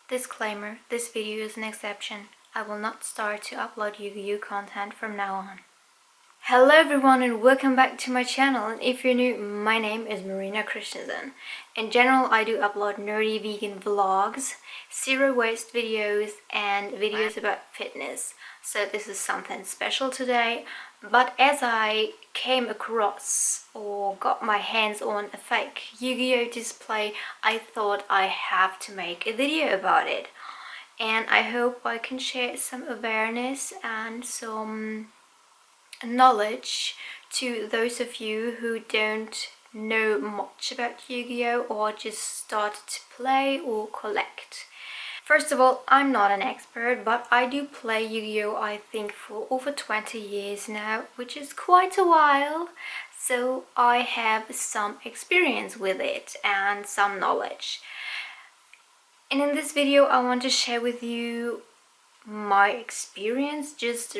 Disclaimer, this video is an exception. I will not start to upload YuGiOh content from now on. Hello everyone and welcome back to my channel, and if you're new, my name is Marina Kristensen. In general, I do upload nerdy vegan vlogs, zero waste videos and videos about fitness. So this is something special today, but as I came across or got my hands on a fake YuGiOh display, I thought I have to make a video about it. And I hope I can share some awareness and some knowledge to those of you who don't know much about YuGiOh or just started to play or collect. First of all, I'm not an expert, but I do play YuGiOh I think for over 20 years now, which is quite a while, so I have some experience with it and some knowledge. And in this video I want to share with you my experience, just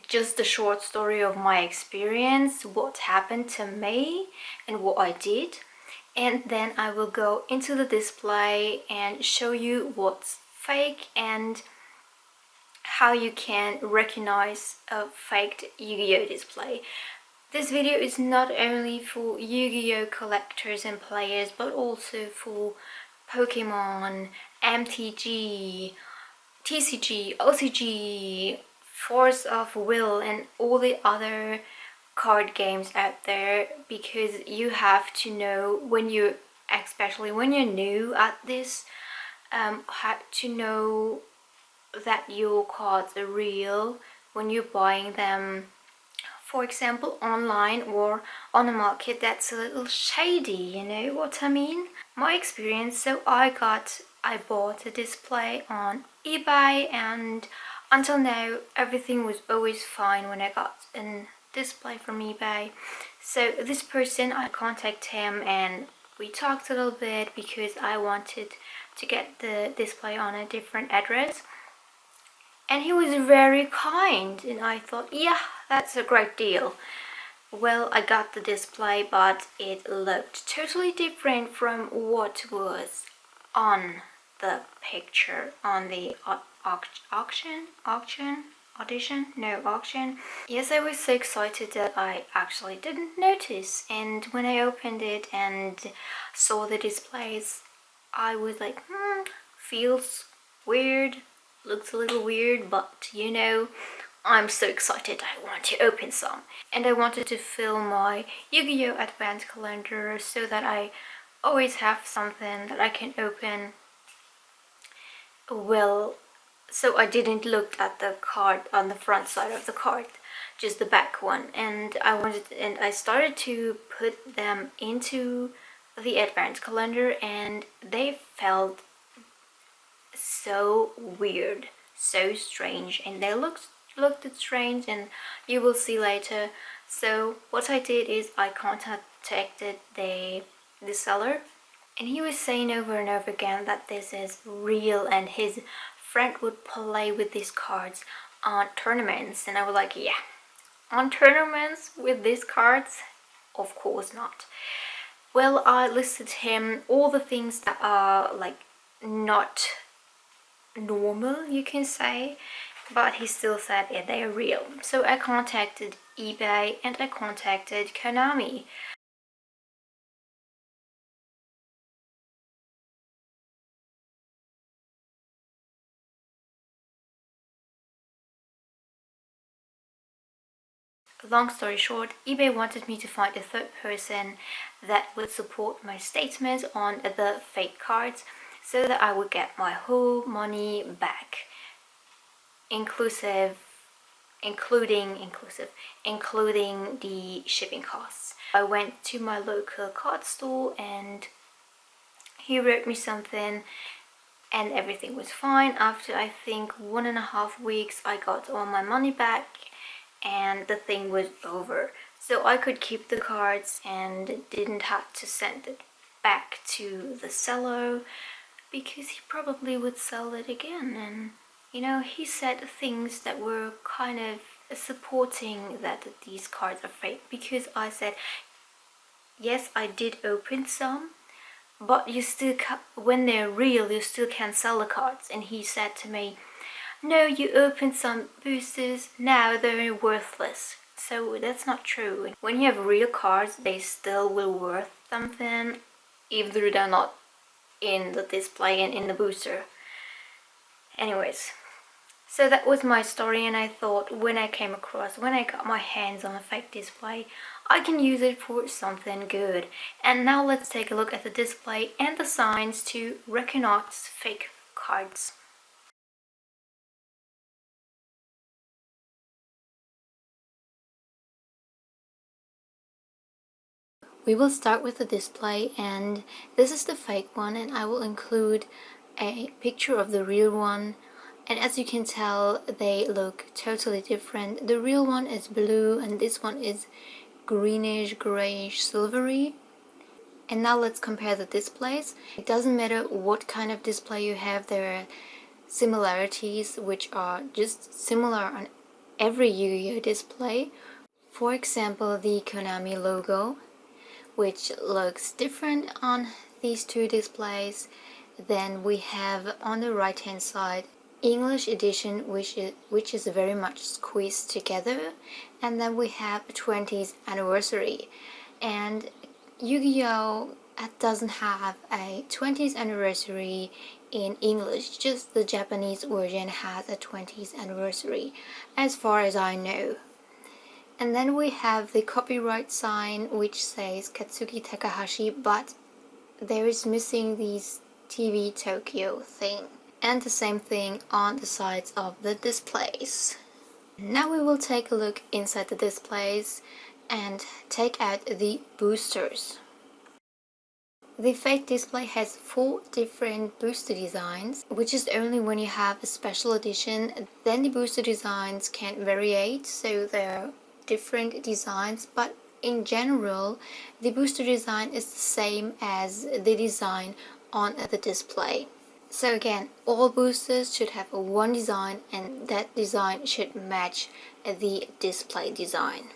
just a short story of my experience, what happened to me and what I did, and then I will go into the display and show you what's fake and how you can recognize a faked YuGiOh display. This video is not only for YuGiOh collectors and players, but also for Pokemon, MTG, TCG, OCG, Force of Will and all the other card games out there, because you have to know when you, especially when you're new at this, have to know that your cards are real when you're buying them, for example online or on a market that's a little shady, you know what I mean? My experience, so I bought a display on eBay, and until now everything was always fine when I got a display from eBay. So this person, I contacted him and we talked a little bit because I wanted to get the display on a different address. And he was very kind and I thought, yeah, that's a great deal. Well, I got the display, but it looked totally different from what was on the picture on the auction. Yes, I was so excited that I actually didn't notice, and when I opened it and saw the displays, I was like, feels weird, looks a little weird, but you know, I'm so excited I want to open some. And I wanted to fill my YuGiOh advent calendar so that I always have something that I can open. Well, so I didn't look at the card on the front side of the card, just the back one. And I started to put them into the advent calendar and they felt so weird, so strange, and they looked strange, and you will see later. So what I did is I contacted the seller, and he was saying over and over again that this is real and his friend would play with these cards on tournaments. And I was like, yeah, on tournaments with these cards? Of course not. Well, I listed him all the things that are like not normal, you can say, but he still said, yeah, they are real. So I contacted eBay and I contacted Konami. Long story short, eBay wanted me to find a third person that would support my statement on the fake cards so that I would get my whole money back, including the shipping costs. I went to my local card store and he wrote me something and everything was fine. After I think 1.5 weeks I got all my money back and the thing was over. So I could keep the cards and didn't have to send it back to the seller because he probably would sell it again. And you know, he said things that were kind of supporting that these cards are fake, because I said, yes, I did open some, but when they're real, you still can't sell the cards. And he said to me, no, you opened some boosters, now they're worthless. So that's not true. When you have real cards, they still will worth something, even though they're not in the display and in the booster. Anyways, so that was my story, and I thought when I got my hands on a fake display, I can use it for something good. And now let's take a look at the display and the signs to recognize fake cards. We will start with the display, and this is the fake one, and I will include a picture of the real one. And as you can tell, they look totally different. The real one is blue and this one is greenish, grayish, silvery. And now let's compare the displays. It doesn't matter what kind of display you have, there are similarities which are just similar on every YuGiOh display. For example, the Konami logo, which looks different on these two displays. Then we have on the right hand side English edition, which is very much squeezed together, and then we have 20th anniversary. And YuGiOh doesn't have a 20th anniversary in English, just the Japanese version has a 20th anniversary, as far as I know. And then we have the copyright sign which says Katsuki Takahashi, but there is missing these TV Tokyo thing. And the same thing on the sides of the displays. Now we will take a look inside the displays and take out the boosters. The fake display has 4 different booster designs, which is only when you have a special edition. Then the booster designs can variate, so they're different designs, but in general the booster design is the same as the design on the display. So again, all boosters should have one design, and that design should match the display design.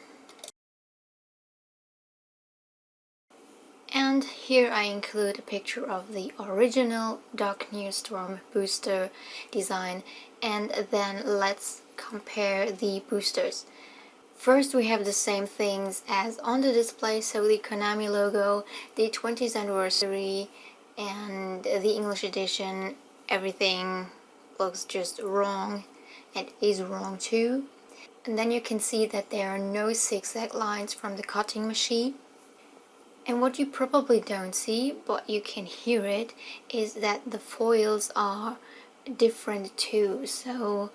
And here I include a picture of the original Dark New Storm booster design, and then let's compare the boosters. First we have the same things as on the display, so the Konami logo, the 20th anniversary, and the English edition. Everything looks just wrong and is wrong too. And then you can see that there are no zigzag lines from the cutting machine. And what you probably don't see, but you can hear it, is that the foils are different too. So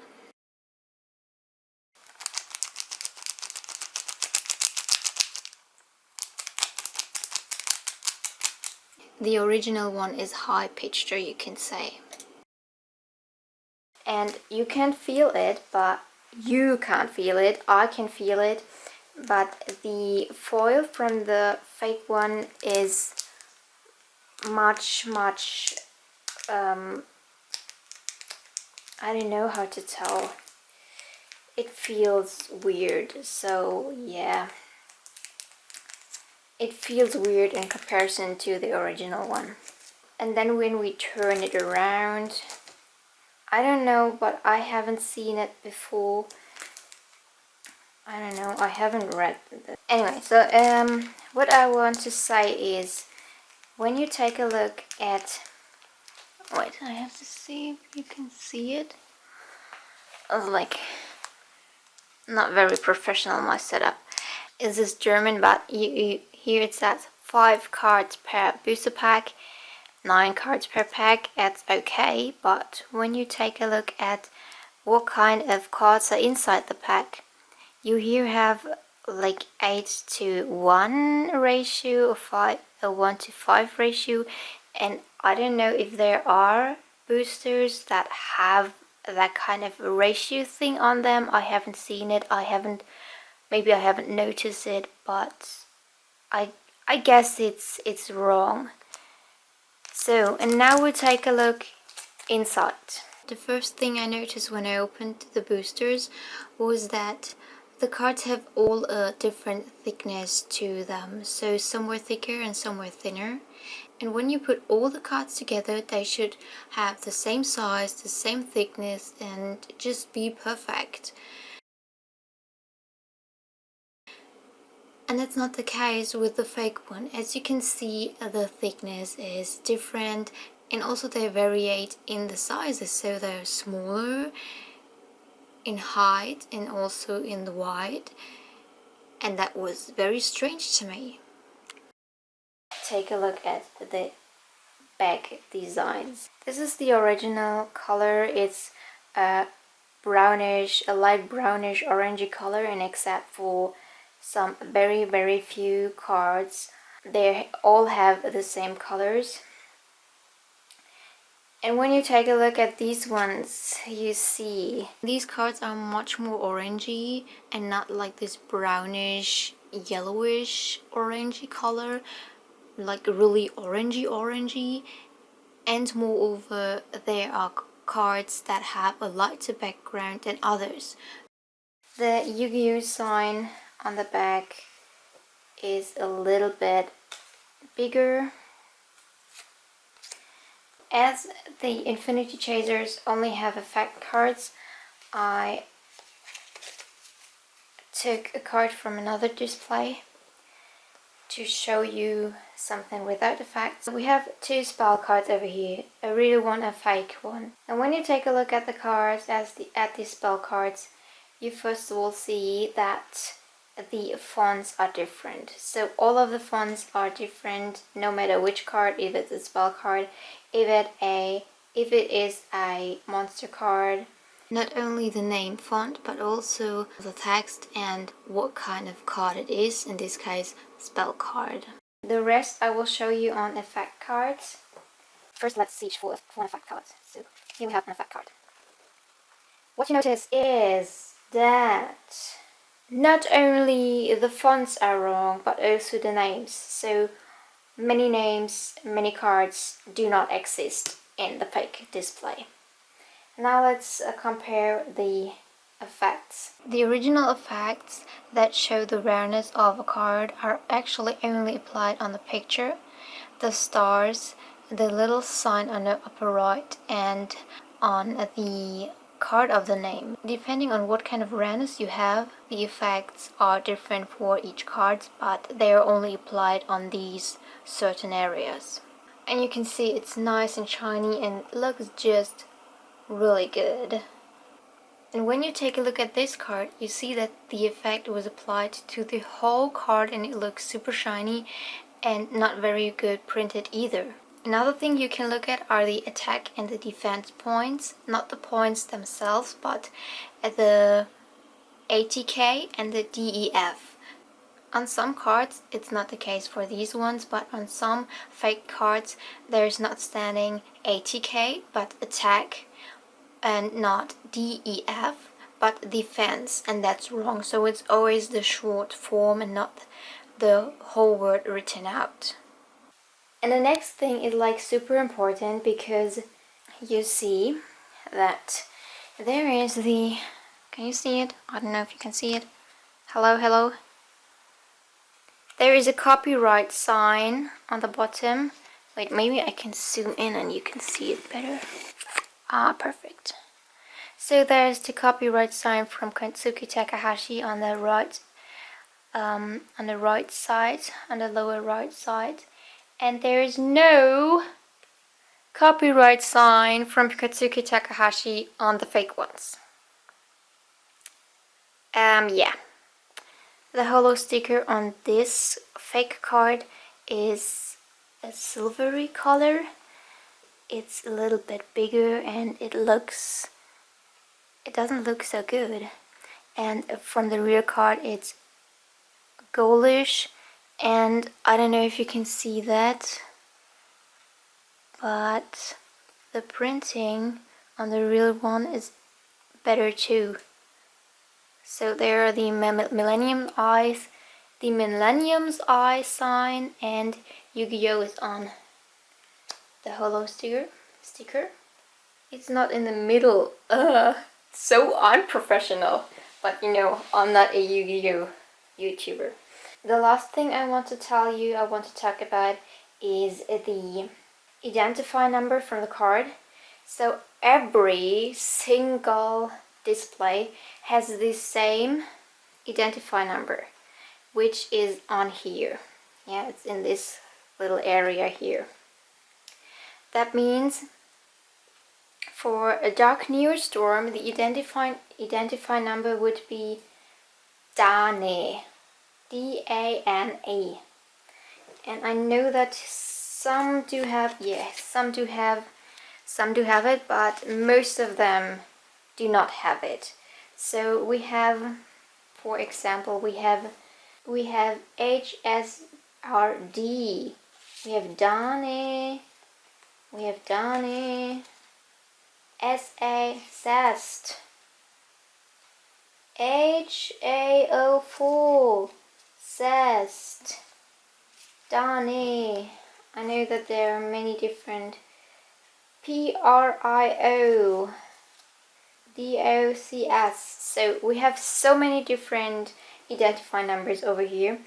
the original one is high pitched, you can say. And you can feel it, but you can't feel it. I can feel it. But the foil from the fake one is much I don't know how to tell. It feels weird, so yeah. It feels weird in comparison to the original one. And then when we turn it around, I don't know, but I haven't seen it before. I don't know, I haven't read it. Anyway, so what I want to say is, when you take a look at, wait, I have to see if you can see it. Oh, like, not very professional, my setup. This is German, but here it says 5 cards per booster pack, 9 cards per pack. That's okay, but when you take a look at what kind of cards are inside the pack, you here have like 8:1 ratio or a 1:5 ratio, and I don't know if there are boosters that have that kind of ratio thing on them. I haven't seen it. Maybe I haven't noticed it, but I guess it's wrong. So, and now we'll take a look inside. The first thing I noticed when I opened the boosters was that the cards have all a different thickness to them. So some were thicker and some were thinner. And when you put all the cards together, they should have the same size, the same thickness, and just be perfect. And that's not the case with the fake one. As you can see, the thickness is different, and also they vary in the sizes, so they're smaller in height and also in the width, and that was very strange to me. Take a look at the back designs. This is the original color. It's a brownish, a light brownish orangey color, and except for some very few cards, they all have the same colors. And when you take a look at these ones, you see these cards are much more orangey and not like this brownish, yellowish orangey color, like really orangey. And moreover, there are cards that have a lighter background than others. The YuGiOh sign on the back is a little bit bigger. As the Infinity Chasers only have effect cards, I took a card from another display to show you something without effects. We have two spell cards over here, a real one, a fake one. And when you take a look at the cards at the spell cards, you first of all see that the fonts are different. So all of the fonts are different no matter which card, if it's a spell card, if it is a monster card. Not only the name font, but also the text and what kind of card it is, in this case, spell card. The rest I will show you on effect cards. First, let's see for an effect card. So here we have an effect card. What you notice is that not only the fonts are wrong, but also the names. So many names, many cards do not exist in the fake display. Now let's compare the effects. The original effects that show the rareness of a card are actually only applied on the picture, the stars, the little sign on the upper right, and on the card of the name. Depending on what kind of rareness you have, the effects are different for each card, but they are only applied on these certain areas. And you can see it's nice and shiny and looks just really good. And when you take a look at this card, you see that the effect was applied to the whole card and it looks super shiny and not very good printed either. Another thing you can look at are the attack and the defense points, not the points themselves, but the ATK and the DEF. On some cards, it's not the case for these ones, but on some fake cards, there's not standing ATK, but attack, and not DEF, but defense, and that's wrong. So it's always the short form and not the whole word written out. And the next thing is like super important, because you see that there is the, can you see it? I don't know if you can see it. Hello. There is a copyright sign on the bottom. Wait, maybe I can zoom in and you can see it better. Ah, perfect. So there's the copyright sign from Kontsuki Takahashi on the right side, on the lower right side, and there is no copyright sign from Kontsuki Takahashi on the fake ones. Yeah. The holo sticker on this fake card is a silvery color. It's a little bit bigger and it doesn't look so good. And from the rear card it's goldish, and I don't know if you can see that, but the printing on the real one is better too. So there are the Millennium's Eye sign, and YuGiOh is on the holo sticker. It's not in the middle. So unprofessional. But you know, I'm not a YuGiOh YouTuber. The last thing I want to talk about is the identify number from the card. So every single display has the same identify number, which is on here. Yeah, it's in this little area here. That means for a dark near storm, the identify number would be Dane, D-A-N-E. And I know that some do have it, but most of them do not have it. So we have, for example, we have HSRD, we have Dane, SA Zest, HAO full, Zest, Dane. I know that there are many different. PRIO, DOCS. So we have so many different identify numbers over here,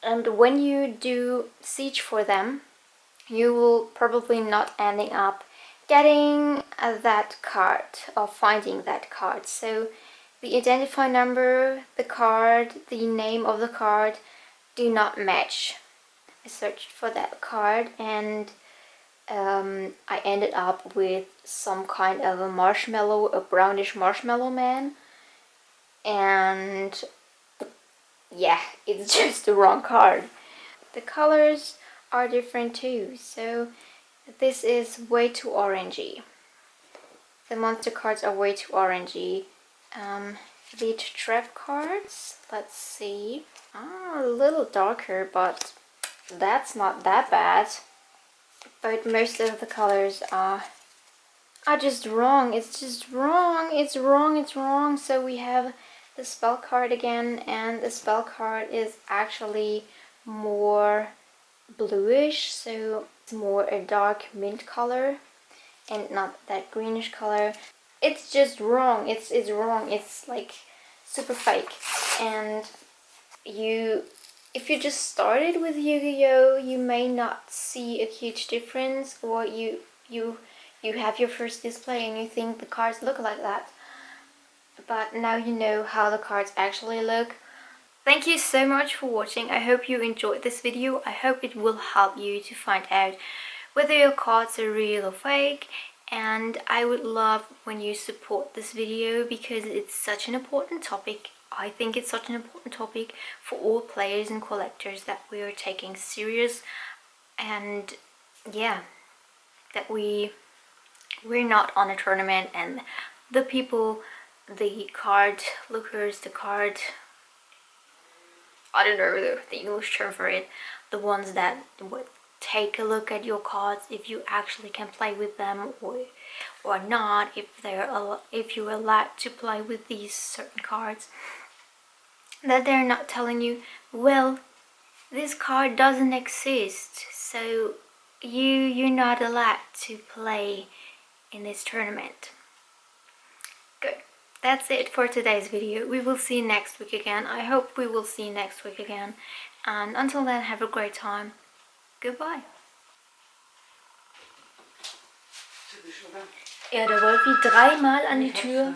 and when you do siege for them, you will probably not ending up getting that card or finding that card. So the identify number, the card, the name of the card do not match. I searched for that card and I ended up with some kind of a marshmallow, a brownish marshmallow man, and yeah, it's just the wrong card. The colors are different too, so this is way too orangey. The monster cards are way too orangey. The trap cards, let's see, a little darker, but that's not that bad. But most of the colors are just wrong. It's just wrong. It's wrong. So we have the spell card again, and the spell card is actually more bluish, so it's more a dark mint color and not that greenish color. It's just wrong. It's wrong. It's like super fake. And if you just started with Yu-Gi-Oh, you may not see a huge difference, or you have your first display and you think the cards look like that. But now you know how the cards actually look. Thank you so much for watching. I hope you enjoyed this video. I hope it will help you to find out whether your cards are real or fake. And I would love when you support this video, because it's such an important topic. I think it's such an important topic for all players and collectors, that we are taking serious, and yeah, that we're not on a tournament, and the people, the card lookers, I don't know the English term for it, the ones that would take a look at your cards if you actually can play with them or not, if you're allowed to play with these certain cards, that they're not telling you, well, this card doesn't exist, so you're not allowed to play in this tournament. Good. That's it for today's video. We will see you next week again. I hope we will see you next week again. And until then, have a great time. Goodbye. Ja, der Wolfi dreimal an die Tür.